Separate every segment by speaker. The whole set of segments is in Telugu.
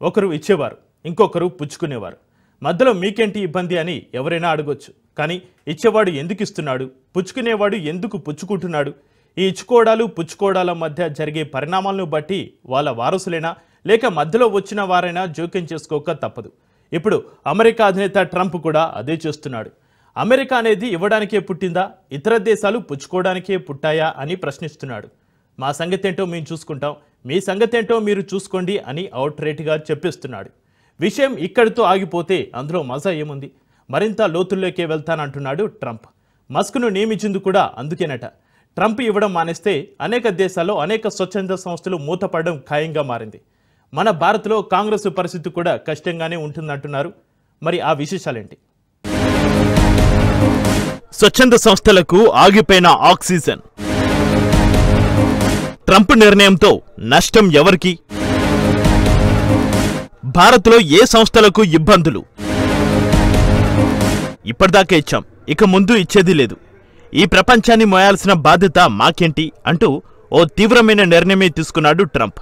Speaker 1: ఒకరు ఇచ్చేవారు, ఇంకొకరు పుచ్చుకునేవారు. మధ్యలో మీకేంటి ఇబ్బంది అని ఎవరైనా అడగొచ్చు. కానీ ఇచ్చేవాడు ఎందుకు ఇస్తున్నాడు, పుచ్చుకునేవాడు ఎందుకు పుచ్చుకుంటున్నాడు? ఈ ఇచ్చుకోవడాలు పుచ్చుకోవడాల మధ్య జరిగే పరిణామాలను బట్టి వాళ్ళ వారసులైనా లేక మధ్యలో వచ్చిన వారైనా జోక్యం చేసుకోక తప్పదు. ఇప్పుడు అమెరికా అధినేత ట్రంప్ కూడా అదే చేస్తున్నాడు. అమెరికా అనేది ఇవ్వడానికే పుట్టిందా, ఇతర దేశాలు పుచ్చుకోవడానికే పుట్టాయా అని ప్రశ్నిస్తున్నాడు. మా సంగతేంటో మేము చూసుకుంటాం, మీ సంగతేంటో మీరు చూసుకోండి అని అవుట్ రేట్గా చెప్పిస్తున్నాడు. విషయం ఇక్కడితో ఆగిపోతే అందులో మజా ఏముంది? మరింత లోతుల్లోకే వెళ్తానంటున్నాడు ట్రంప్. మస్క్ను నియమించింది కూడా అందుకేనట. ట్రంప్ ఇవ్వడం మానేస్తే అనేక దేశాల్లో అనేక స్వచ్ఛంద సంస్థలు మూతపడడం ఖాయంగా మారింది. మన భారత్లో కాంగ్రెస్ పరిస్థితి కూడా కష్టంగానే ఉంటుందంటున్నారు. మరి ఆ విశేషాలేంటి? స్వచ్ఛంద సంస్థలకు ఆగిపోయిన ఆక్సిజన్. ట్రంప్ నిర్ణయంతో నష్టం ఎవరికి? భారత్లో ఏ సంస్థలకు ఇబ్బందులు? ఇప్పటిదాకా ఇచ్చాం, ఇక ముందు ఇచ్చేది లేదు. ఈ ప్రపంచాన్ని మోయాల్సిన బాధ్యత మాకేంటి అంటూ ఓ తీవ్రమైన నిర్ణయమే తీసుకున్నాడు ట్రంప్.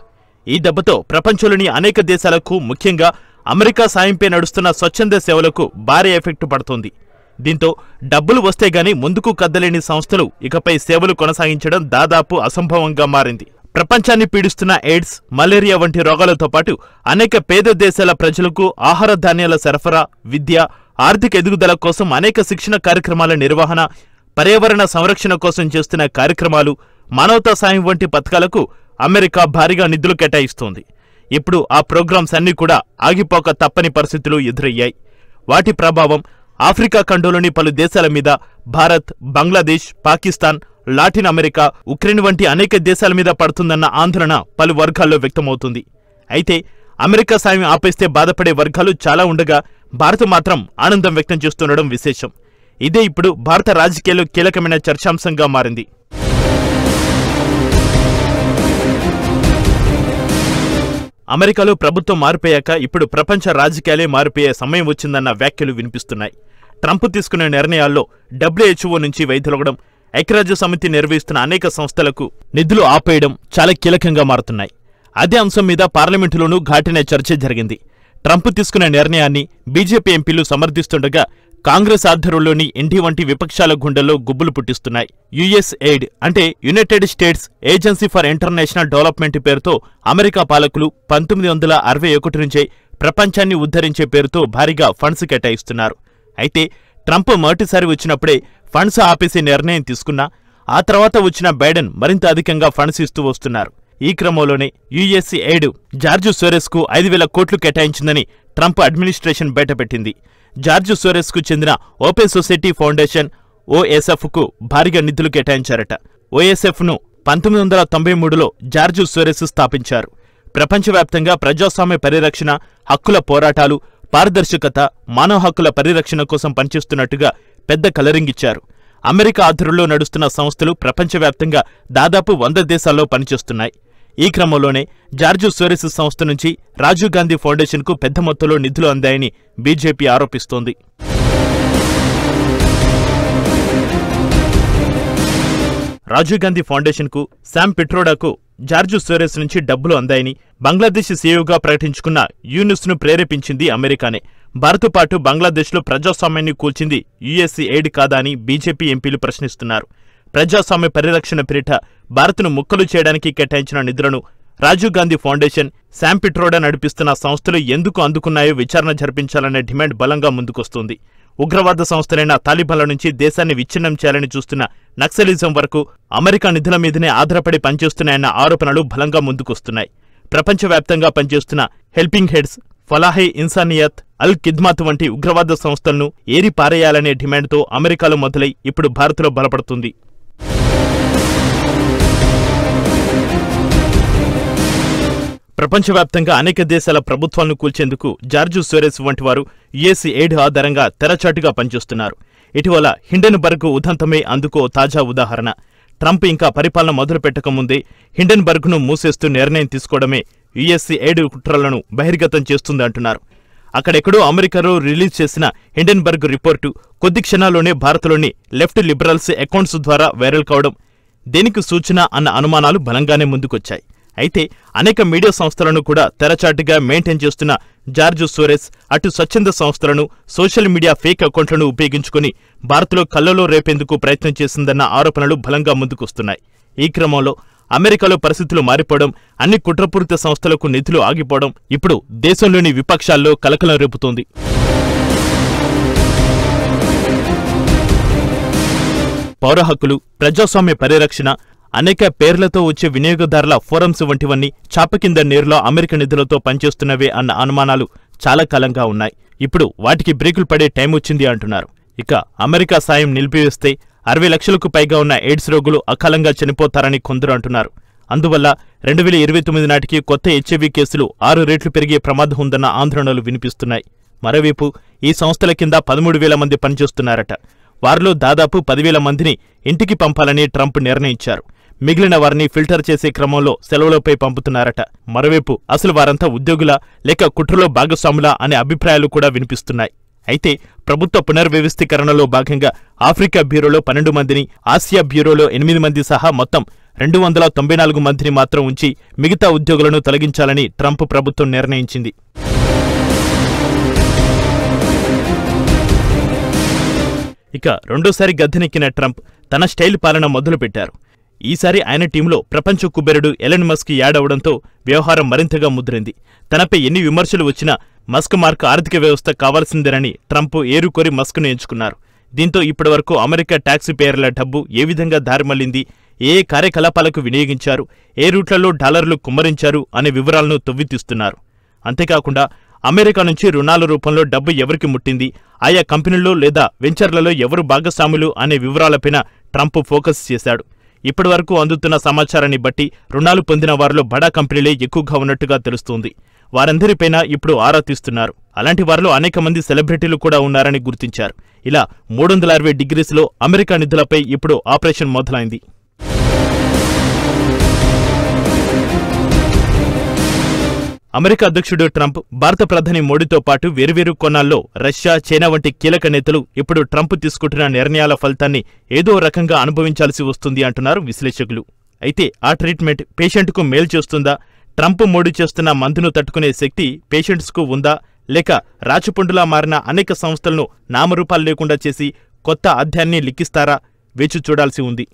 Speaker 1: ఈ దెబ్బతో ప్రపంచంలోని అనేక దేశాలకు, ముఖ్యంగా అమెరికా సాయంపై నడుస్తున్న స్వచ్ఛంద సేవలకు భారీ ఎఫెక్ట్ పడుతోంది. దీంతో డబ్బులు వస్తే గానీ ముందుకు కదలేని సంస్థలు ఇకపై సేవలు కొనసాగించడం దాదాపు అసంభవంగా మారింది. ప్రపంచాన్ని పీడిస్తున్న ఎయిడ్స్, మలేరియా వంటి రోగాలతో పాటు అనేక పేద దేశాల ప్రజలకు ఆహార ధాన్యాల సరఫరా, విద్య, ఆర్థిక ఎదుగుదల కోసం అనేక శిక్షణ కార్యక్రమాల నిర్వహణ, పర్యావరణ సంరక్షణ కోసం చేస్తున్న కార్యక్రమాలు, మానవతా సాయం వంటి పథకాలకు అమెరికా భారీగా నిధులు కేటాయిస్తోంది. ఇప్పుడు ఆ ప్రోగ్రామ్స్ అన్నీ కూడా ఆగిపోక తప్పని పరిస్థితులు ఎదురయ్యాయి. వాటి ప్రభావం ఆఫ్రికా ఖండంలోని పలు దేశాల మీద, Bharat, Bangladesh, Pakistan, Latin America, Ukraine వంటి అనేక దేశాల మీద పడుతుందన్న ఆందోళన పలు వర్గాల్లో వ్యక్తమవుతుంది. అయితే అమెరికా సాయం ఆపేస్తే బాధపడే వర్గాలు చాలా ఉండగా భారత్ మాత్రం ఆనందం వ్యక్తం చేస్తుండడం విశేషం. ఇదే ఇప్పుడు భారత రాజకీయాల్లో కీలకమైన చర్చాంశంగా మారింది. అమెరికాలో ప్రభుత్వం మారిపోయాక ఇప్పుడు ప్రపంచ రాజకీయాలే మారిపోయే సమయం వచ్చిందన్న వ్యాఖ్యలు వినిపిస్తున్నాయి. ట్రంప్ తీసుకున్న నిర్ణయాల్లో WHO నుంచి వైదొలగడం, ఐక్యరాజ్య సమితి నిర్వహిస్తున్న అనేక సంస్థలకు నిధులు ఆపేయడం చాలా కీలకంగా మారుతున్నాయి. అదే అంశం మీద పార్లమెంటులోనూ ఘాటైన చర్చ జరిగింది. ట్రంప్ తీసుకున్న నిర్ణయాన్ని బీజేపీ ఎంపీలు సమర్థిస్తుండగా కాంగ్రెస్ ఆధ్వర్యంలోని ఎన్డీ వంటి విపక్షాల గుండెల్లో గుబ్బులు పుట్టిస్తున్నాయి. USAID అంటే United states agency for international development పేరుతో అమెరికా పాలకులు 1961 నుంచే ప్రపంచాన్ని ఉద్ధరించే పేరుతో భారీగా ఫండ్స్ కేటాయిస్తున్నారు. అయితే ట్రంప్ మొదటిసారి వచ్చినప్పుడే ఫండ్స్ ఆపేసే నిర్ణయం తీసుకున్నా ఆ తర్వాత వచ్చిన బైడెన్ మరింత అధికంగా ఫండ్స్ ఇస్తూ వస్తున్నారు. ఈ క్రమంలోనే USAID జార్జ్ సోరెస్కు 5,000 కోట్లు కేటాయించిందని ట్రంప్ అడ్మినిస్ట్రేషన్ బయటపెట్టింది. జార్జ్ సోరెస్కు చెందిన ఓపెన్ సొసైటీ ఫౌండేషన్ OSFకు భారీగా నిధులు కేటాయించారట. OSFను 1993లో జార్జ్ సోరెస్ స్థాపించారు. ప్రపంచవ్యాప్తంగా ప్రజాస్వామ్య పరిరక్షణ, హక్కుల పోరాటాలు, పారదర్శకత, మానవ హక్కుల పరిరక్షణ కోసం పనిచేస్తున్నట్టుగా పెద్ద కలరింగ్ ఇచ్చారు. అమెరికా ఆధ్వర్యంలో నడుస్తున్న సంస్థలు ప్రపంచవ్యాప్తంగా దాదాపు 100 దేశాల్లో పనిచేస్తున్నాయి. ఈ క్రమంలోనే జార్జ్ సోరెస్ సంస్థ నుంచి రాజీవ్ గాంధీ ఫౌండేషన్కు పెద్ద మొత్తంలో నిధులు అందాయని బీజేపీ ఆరోపిస్తోంది. రాజీవ్ గాంధీ ఫౌండేషన్కు, శామ్ పిట్రోడాకు జార్జ్ సోరెస్ నుంచి డబ్బులు అందాయని బంగ్లాదేశ్ సీఈఓగా ప్రకటించుకున్న యూనుస్ను ప్రేరేపించింది అమెరికానే. భారత్ పాటు బంగ్లాదేశ్లో ప్రజాస్వామ్యాన్ని కూల్చింది USAID కాదా అని బీజేపీ ఎంపీలు ప్రశ్నిస్తున్నారు. ప్రజాస్వామ్య పరిరక్షణ పేరిట భారత్ను ముక్కలు చేయడానికి కేటాయించిన నిధులను రాజీవ్ గాంధీ ఫౌండేషన్, శామ్ పిట్రోడా నడిపిస్తున్న సంస్థలు ఎందుకు అందుకున్నాయో విచారణ జరిపించాలనే డిమాండ్ బలంగా ముందుకొస్తోంది. ఉగ్రవాద సంస్థలైన తాలిబాన్ల నుంచి దేశాన్ని విచ్ఛిన్నం చేయాలని చూస్తున్న నక్సలిజం వరకు అమెరికా నిధుల మీదనే ఆధారపడి పనిచేస్తున్నాయన్న ఆరోపణలు బలంగా ముందుకొస్తున్నాయి. ప్రపంచవ్యాప్తంగా పనిచేస్తున్న హెల్పింగ్ హెడ్స్, ఫలాహే ఇన్సానియత్, అల్ ఖిద్మత్ వంటి ఉగ్రవాద సంస్థలను ఏరి పారేయాలనే డిమాండ్తో అమెరికాలో మొదలై ఇప్పుడు భారత్లో బలపడుతుంది. ప్రపంచవ్యాప్తంగా అనేక దేశాల ప్రభుత్వాలను కూల్చేందుకు జార్జ్ సోరెస్ వంటి వారు USAID ఆధారంగా తెరచాటుగా పనిచేస్తున్నారు. ఇటీవల హిండెన్బర్గ్ ఉదంతమే అందుకో తాజా ఉదాహరణ. ట్రంప్ ఇంకా పరిపాలన మొదలుపెట్టకముందే హిండెన్బర్గ్ను మూసేస్తూ నిర్ణయం తీసుకోవడమే USAID కుట్రలను బహిర్గతం చేస్తుందంటున్నారు. అక్కడెక్కడో అమెరికాలో రిలీజ్ చేసిన హిండెన్బర్గ్ రిపోర్టు కొద్ది క్షణాల్లోనే భారత్లోని లెఫ్ట్ లిబరల్స్ అకౌంట్స్ ద్వారా వైరల్ కావడం దేనికి సూచన అన్న అనుమానాలు బలంగానే ముందుకొచ్చాయి. అయితే అనేక మీడియా సంస్థలను కూడా తెరచాటుగా మెయింటైన్ చేస్తున్న జార్జ్ సోరెస్ అటు స్వచ్ఛంద సంస్థలను, సోషల్ మీడియా ఫేక్ అకౌంట్లను ఉపయోగించుకుని భారత్లో కల్లలో రేపేందుకు ప్రయత్నం చేసిందన్న ఆరోపణలు బలంగా ముందుకొస్తున్నాయి. ఈ క్రమంలో అమెరికాలో పరిస్థితులు మారిపోవడం, అన్ని కుట్రపూరిత సంస్థలకు నిధులు ఆగిపోవడం ఇప్పుడు దేశంలోని విపక్షాల్లో కలకలం రేపుతోంది. పౌర హక్కులు, ప్రజాస్వామ్య పరిరక్షణ, అనేక పేర్లతో వచ్చే వినియోగదారుల ఫోరమ్స్ వంటివన్నీ చాప కింద నీరులో అమెరికా నిధులతో పనిచేస్తున్నవే అన్న అనుమానాలు చాలా కాలంగా ఉన్నాయి. ఇప్పుడు వాటికి బ్రేకులు పడే టైం వచ్చింది అంటున్నారు. ఇక అమెరికా సాయం నిలిపివేస్తే 60 లక్షలకు పైగా ఉన్న ఎయిడ్స్ రోగులు అకాలంగా చనిపోతారని కొందరు అంటున్నారు. అందువల్ల 2029 నాటికి కొత్త హెచ్ఐవి కేసులు 6 రెట్లు పెరిగే ప్రమాదం ఉందన్న ఆందోళనలు వినిపిస్తున్నాయి. మరోవైపు ఈ సంస్థల కింద 13,000 మంది పనిచేస్తున్నారట. వారిలో దాదాపు 10,000 మందిని ఇంటికి పంపాలని ట్రంప్ నిర్ణయించారు. మిగిలిన వారిని ఫిల్టర్ చేసే క్రమంలో సెలవులపై పంపుతున్నారట. మరోవైపు అసలు వారంతా ఉద్యోగులా లేక కుట్రలో భాగస్వాములా అనే అభిప్రాయాలు కూడా వినిపిస్తున్నాయి. అయితే ప్రభుత్వ పునర్వ్యవస్థీకరణలో భాగంగా ఆఫ్రికా బ్యూరోలో 12 మందిని, ఆసియా బ్యూరోలో 8 మంది సహా మొత్తం 294 మందిని మాత్రం ఉంచి మిగతా ఉద్యోగులను తొలగించాలని ట్రంప్ ప్రభుత్వం నిర్ణయించింది. ఇక రెండోసారి గద్దెనెక్కిన ట్రంప్ తన స్టైల్ పాలన మొదలుపెట్టారు. ఈసారి ఆయన టీంలో ప్రపంచ కుబేరుడు ఎలన్ మస్క్ యాడ్ అవడంతో వ్యవహారం మరింతగా ముదిరింది. తనపై ఎన్ని విమర్శలు వచ్చినా మస్క్ మార్క్ ఆర్థిక వ్యవస్థ కావాల్సిందేనని ట్రంప్ ఏరుకోరి మస్క్ను ఎంచుకున్నారు. దీంతో ఇప్పటివరకు అమెరికా ట్యాక్సీ పేర్ల డబ్బు ఏ విధంగా దారిమళ్లింది, ఏ కార్యకలాపాలకు వినియోగించారు, ఏ రూట్లలో డాలర్లు కుమ్మరించారు అనే వివరాలను తొవ్వితీస్తున్నారు. అంతేకాకుండా అమెరికా నుంచి రుణాల రూపంలో డబ్బు ఎవరికి ముట్టింది, ఆయా కంపెనీల్లో లేదా వెంచర్లలో ఎవరు భాగస్వాములు అనే వివరాలపైన ట్రంప్ ఫోకస్ చేశాడు. ఇప్పటివరకు అందుతున్న సమాచారాన్ని బట్టి రుణాలు పొందిన వారిలో బడా కంపెనీలే ఎక్కువగా ఉన్నట్టుగా తెలుస్తోంది. వారందరిపైన ఇప్పుడు ఆరా తీస్తున్నారు. అలాంటి వారిలో అనేక మంది సెలబ్రిటీలు కూడా ఉన్నారని గుర్తించారు. ఇలా 360 డిగ్రీస్లో అమెరికా నిధులపై ఇప్పుడు ఆపరేషన్ మొదలైంది. అమెరికా అధ్యక్షుడు ట్రంప్, భారత ప్రధాని మోడీతో పాటు వేర్వేరు కోణాల్లో రష్యా, చైనా వంటి కీలక నేతలు ఇప్పుడు ట్రంప్ తీసుకుంటున్న నిర్ణయాల ఫలితాన్ని ఏదో రకంగా అనుభవించాల్సి వస్తుంది అంటున్నారు విశ్లేషకులు. అయితే ఆ ట్రీట్మెంట్ పేషెంట్కు మేలు చేస్తుందా? ట్రంప్ మోడీ చేస్తున్న మందును తట్టుకునే శక్తి పేషెంట్స్కు ఉందా? లేక రాచపుండులా మారిన అనేక సంస్థలను నామరూపాలు లేకుండా చేసి కొత్త అధ్యాయాన్ని లిఖిస్తారా? వేచి చూడాల్సి ఉంది.